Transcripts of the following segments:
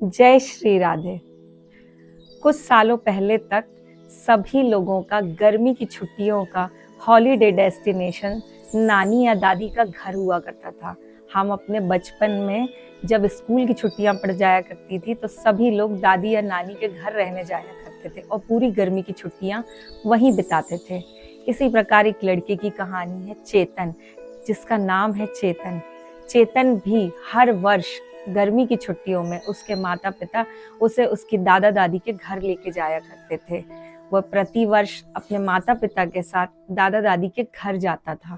जय श्री राधे। कुछ सालों पहले तक सभी लोगों का गर्मी की छुट्टियों का हॉलीडे डेस्टिनेशन नानी या दादी का घर हुआ करता था। हम अपने बचपन में जब स्कूल की छुट्टियां पड़ जाया करती थी तो सभी लोग दादी या नानी के घर रहने जाया करते थे और पूरी गर्मी की छुट्टियां वहीं बिताते थे। इसी प्रकार एक लड़के की कहानी है चेतन, जिसका नाम है चेतन। चेतन भी हर वर्ष गर्मी की छुट्टियों में उसके माता पिता उसे उसकी दादा दादी के घर लेके जाया करते थे। वह प्रतिवर्ष अपने माता पिता के साथ दादा दादी के घर जाता था।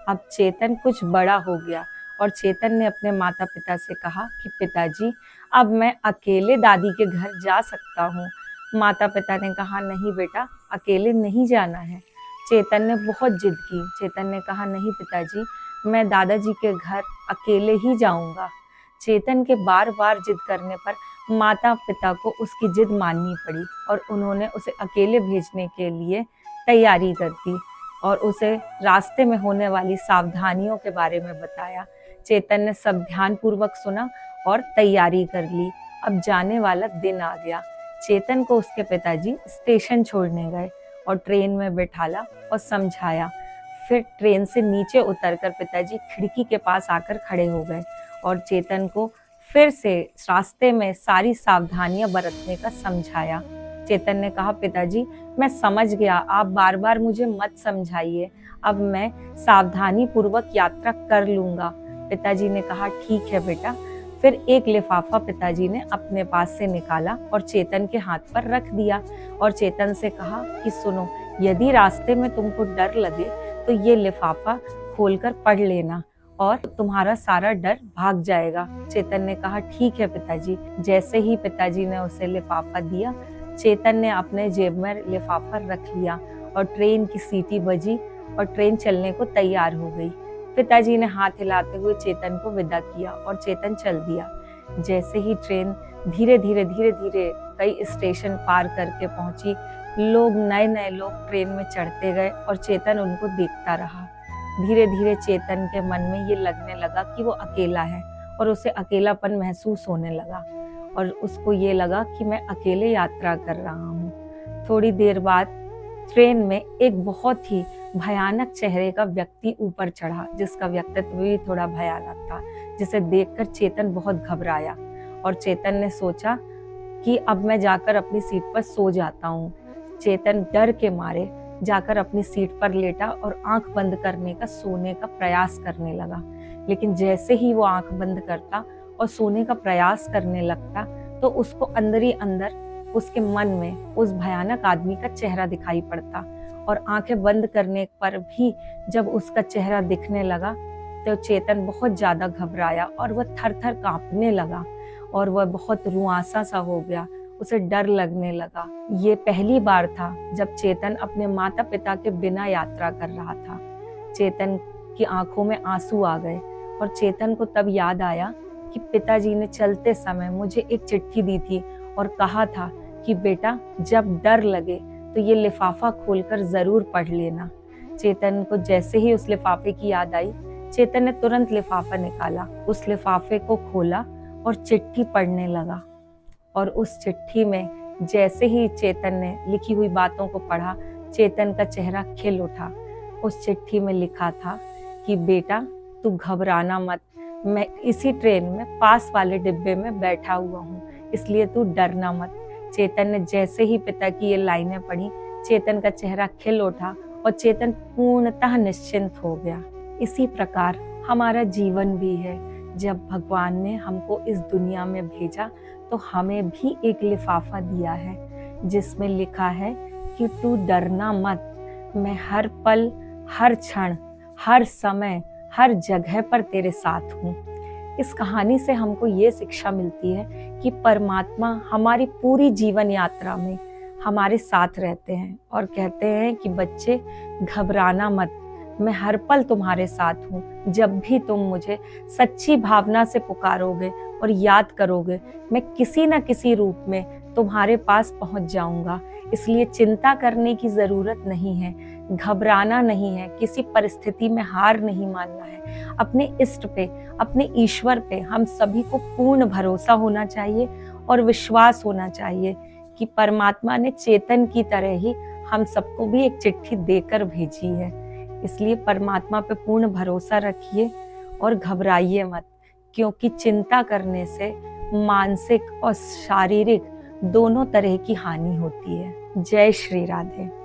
अब चेतन कुछ बड़ा हो गया और चेतन ने अपने माता पिता से कहा कि पिताजी, अब मैं अकेले दादी के घर जा सकता हूँ। माता पिता ने कहा, नहीं बेटा, अकेले नहीं जाना है। चेतन ने बहुत जिद की। चेतन ने कहा, नहीं पिताजी, मैं दादाजी के घर अकेले ही जाऊंगा। चेतन के बार बार जिद करने पर माता पिता को उसकी जिद माननी पड़ी और उन्होंने उसे अकेले भेजने के लिए तैयारी कर दी और उसे रास्ते में होने वाली सावधानियों के बारे में बताया। चेतन ने सब ध्यानपूर्वक सुना और तैयारी कर ली। अब जाने वाला दिन आ गया। चेतन को उसके पिताजी स्टेशन छोड़ने गए और ट्रेन में बैठाला और समझाया। फिर ट्रेन से नीचे उतरकर पिताजी खिड़की के पास आकर खड़े हो गए और चेतन को फिर से रास्ते में सारी सावधानियां बरतने का समझाया। चेतन ने कहा, पिताजी, मैं समझ गया, आप बार बार मुझे मत समझाइए, अब मैं सावधानी पूर्वक यात्रा कर लूंगा। पिताजी ने कहा, ठीक है बेटा। फिर एक लिफाफा पिताजी ने अपने पास से निकाला और चेतन के हाथ पर रख दिया और चेतन से कहा कि सुनो, यदि रास्ते में तुमको डर लगे तो ये लिफाफा खोलकर पढ़ लेना और तुम्हारा सारा डर भाग जाएगा। चेतन ने कहा, ठीक है पिताजी। जैसे ही पिताजी ने उसे लिफाफा दिया, चेतन ने अपने जेब में लिफाफा रख लिया और ट्रेन की सीटी बजी और ट्रेन चलने को तैयार हो गई। पिताजी ने हाथ हिलाते हुए चेतन को विदा किया और चेतन चल दिया। जैसे ही ट्रेन धीरे धीरे कई स्टेशन पार करके पहुंची, नए नए लोग ट्रेन में चढ़ते गए और चेतन उनको देखता रहा। धीरे धीरे चेतन के मन में ये लगने लगा कि वो अकेला है और उसे अकेलापन महसूस होने लगा और उसको ये लगा कि मैं अकेले यात्रा कर रहा हूँ। थोड़ी देर बाद ट्रेन में एक बहुत ही भयानक चेहरे का व्यक्ति ऊपर चढ़ा, जिसका व्यक्तित्व भी थोड़ा भयानक था, जिसे देखकर चेतन बहुत घबराया और चेतन ने सोचा कि अब मैं जाकर अपनी सीट पर सो जाता हूँ। चेतन डर के मारे जाकर अपनी सीट पर लेटा और आंख बंद करने का सोने का प्रयास करने लगा। लेकिन जैसे ही वो आंख बंद करता और सोने का प्रयास करने लगता तो उसको अंदर ही अंदर उसके मन में उस भयानक आदमी का चेहरा दिखाई पड़ता और आंखें बंद करने पर भी जब उसका चेहरा दिखने लगा तो चेतन बहुत ज्यादा घबराया और वह थर थर कांपने लगा और वह बहुत रुआंसा सा हो गया। उसे डर लगने लगा। ये पहली बार था जब चेतन अपने माता पिता के बिना यात्रा कर रहा था। चेतन की आंखों में आंसू आ गए और चेतन को तब याद आया कि पिताजी ने चलते समय मुझे एक चिट्ठी दी थी और कहा था कि बेटा, जब डर लगे तो ये लिफाफा खोलकर जरूर पढ़ लेना। चेतन को जैसे ही उस लिफाफे की याद आई, चेतन ने तुरंत लिफाफा निकाला, उस लिफाफे को खोला और चिट्ठी पढ़ने लगा और उस चिट्ठी में जैसे ही चेतन ने लिखी हुई बातों को पढ़ा, चेतन का चेहरा खिल उठा। उस चिट्ठी में लिखा था कि बेटा, तू घबराना मत, मैं इसी ट्रेन में पास वाले डिब्बे में बैठा हुआ हूँ, इसलिए तू डरना मत। चेतन ने जैसे ही पिता की ये लाइनें पढ़ी, चेतन का चेहरा खिल उठा और चेतन पूर्णतः निश्चिंत हो गया। इसी प्रकार हमारा जीवन भी है। जब भगवान ने हमको इस दुनिया में भेजा तो हमें भी एक लिफाफा दिया है जिसमें लिखा है कि तू डरना मत, मैं हर पल, हर क्षण, हर समय, हर जगह पर तेरे साथ हूँ। इस कहानी से हमको ये शिक्षा मिलती है कि परमात्मा हमारी पूरी जीवन यात्रा में हमारे साथ रहते हैं और कहते हैं कि बच्चे, घबराना मत, मैं हर पल तुम्हारे साथ हूँ। जब भी तुम मुझे सच्ची भावना से पुकारोगे और याद करोगे, मैं किसी न किसी रूप में तुम्हारे पास पहुँच जाऊंगा। इसलिए चिंता करने की जरूरत नहीं है, घबराना नहीं है, किसी परिस्थिति में हार नहीं मानना है। अपने इष्ट पे, अपने ईश्वर पे हम सभी को पूर्ण भरोसा होना चाहिए और विश्वास होना चाहिए कि परमात्मा ने चेतन की तरह ही हम सबको भी एक चिट्ठी देकर भेजी है। इसलिए परमात्मा पे पूर्ण भरोसा रखिए और घबराइए मत, क्योंकि चिंता करने से मानसिक और शारीरिक दोनों तरह की हानि होती है। जय श्री राधे।